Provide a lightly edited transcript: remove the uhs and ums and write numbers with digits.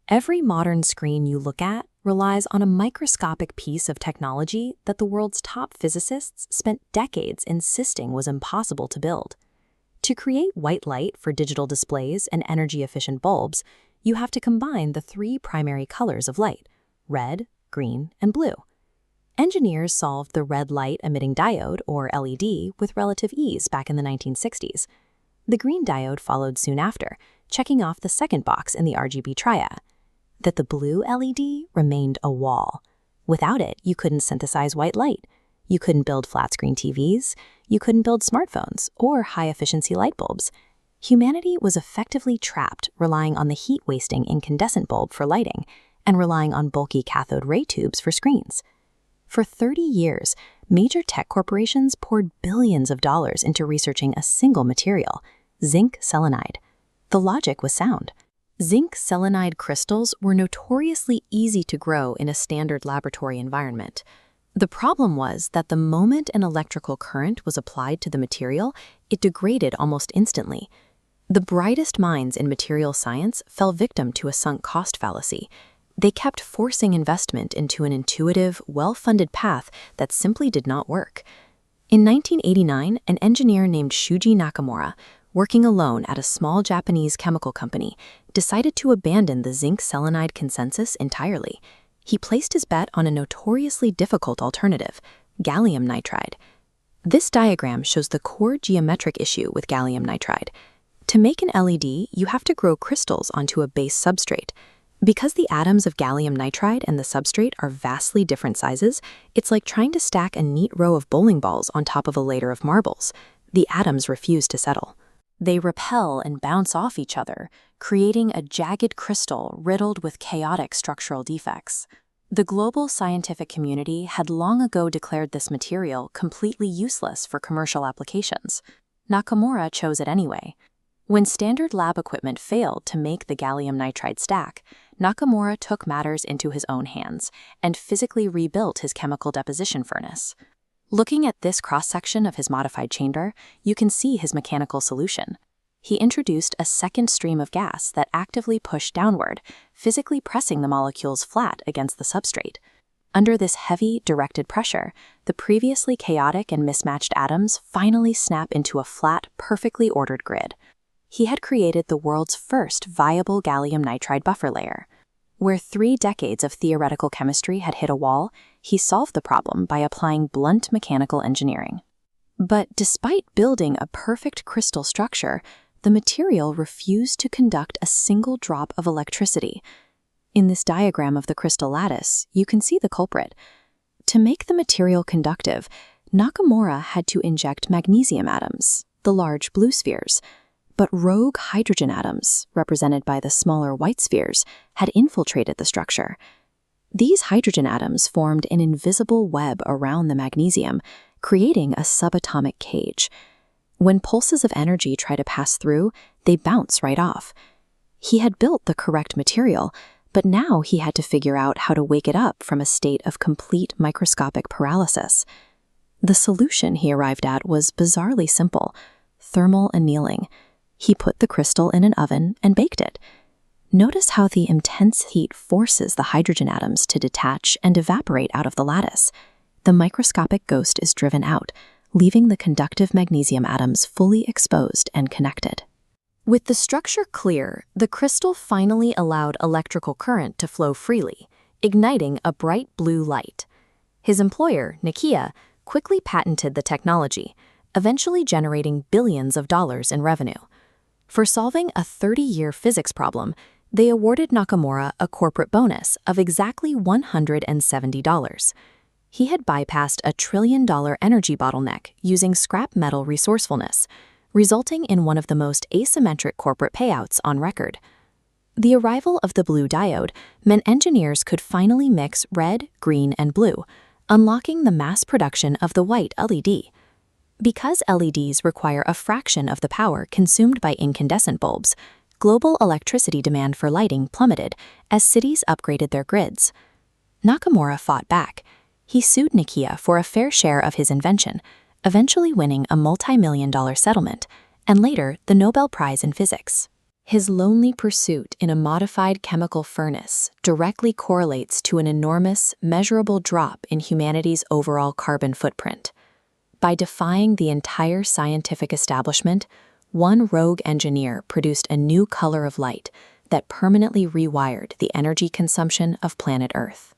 Every modern screen you look at relies on a microscopic piece of technology that the world's top physicists spent decades insisting was impossible to build. To create white light for digital displays and energy-efficient bulbs, you have to combine the three primary colors of light: red, green, and blue. Engineers solved the red light-emitting diode, or LED, with relative ease back in the 1960s. The green diode followed soon after, checking off the second box in the RGB triad. That the blue LED remained a wall. Without it, you couldn't synthesize white light. You couldn't build flat-screen TVs. You couldn't build smartphones or high-efficiency light bulbs. Humanity was effectively trapped, relying on the heat-wasting incandescent bulb for lighting and relying on bulky cathode ray tubes for screens. For 30 years, major tech corporations poured billions of dollars into researching a single material, zinc selenide. The logic was sound. Zinc selenide crystals were notoriously easy to grow in a standard laboratory environment. The problem was that the moment an electrical current was applied to the material, it degraded almost instantly. The brightest minds in material science fell victim to a sunk cost fallacy. They kept forcing investment into an intuitive, well-funded path that simply did not work. In 1989, an engineer named Shuji Nakamura, working alone at a small Japanese chemical company, decided to abandon the zinc selenide consensus entirely. He placed his bet on a notoriously difficult alternative, gallium nitride. This diagram shows the core geometric issue with gallium nitride. To make an LED, you have to grow crystals onto a base substrate. Because the atoms of gallium nitride and the substrate are vastly different sizes, it's like trying to stack a neat row of bowling balls on top of a layer of marbles. The atoms refuse to settle. They repel and bounce off each other, creating a jagged crystal riddled with chaotic structural defects. The global scientific community had long ago declared this material completely useless for commercial applications. Nakamura chose it anyway. When standard lab equipment failed to make the gallium nitride stack, Nakamura took matters into his own hands and physically rebuilt his chemical deposition furnace. Looking at this cross-section of his modified chamber, you can see his mechanical solution. He introduced a second stream of gas that actively pushed downward, physically pressing the molecules flat against the substrate. Under this heavy, directed pressure, the previously chaotic and mismatched atoms finally snap into a flat, perfectly ordered grid. He had created the world's first viable gallium nitride buffer layer. Where 3 decades of theoretical chemistry had hit a wall, he solved the problem by applying blunt mechanical engineering. But despite building a perfect crystal structure, the material refused to conduct a single drop of electricity. In this diagram of the crystal lattice, you can see the culprit. To make the material conductive, Nakamura had to inject magnesium atoms, the large blue spheres. But rogue hydrogen atoms, represented by the smaller white spheres, had infiltrated the structure. These hydrogen atoms formed an invisible web around the magnesium, creating a subatomic cage. When pulses of energy try to pass through, they bounce right off. He had built the correct material, but now he had to figure out how to wake it up from a state of complete microscopic paralysis. The solution he arrived at was bizarrely simple: thermal annealing. He put the crystal in an oven and baked it. Notice how the intense heat forces the hydrogen atoms to detach and evaporate out of the lattice. The microscopic ghost is driven out, leaving the conductive magnesium atoms fully exposed and connected. With the structure clear, the crystal finally allowed electrical current to flow freely, igniting a bright blue light. His employer, Nokia, quickly patented the technology, eventually generating billions of dollars in revenue. For solving a 30-year physics problem, they awarded Nakamura a corporate bonus of exactly $170. He had bypassed a $1 trillion energy bottleneck using scrap metal resourcefulness, resulting in one of the most asymmetric corporate payouts on record. The arrival of the blue diode meant engineers could finally mix red, green, and blue, unlocking the mass production of the white LED. Because LEDs require a fraction of the power consumed by incandescent bulbs, global electricity demand for lighting plummeted as cities upgraded their grids. Nakamura fought back. He sued Nokia for a fair share of his invention, eventually winning a multi-million-dollar settlement, and later the Nobel Prize in Physics. His lonely pursuit in a modified chemical furnace directly correlates to an enormous, measurable drop in humanity's overall carbon footprint. By defying the entire scientific establishment, one rogue engineer produced a new color of light that permanently rewired the energy consumption of planet Earth.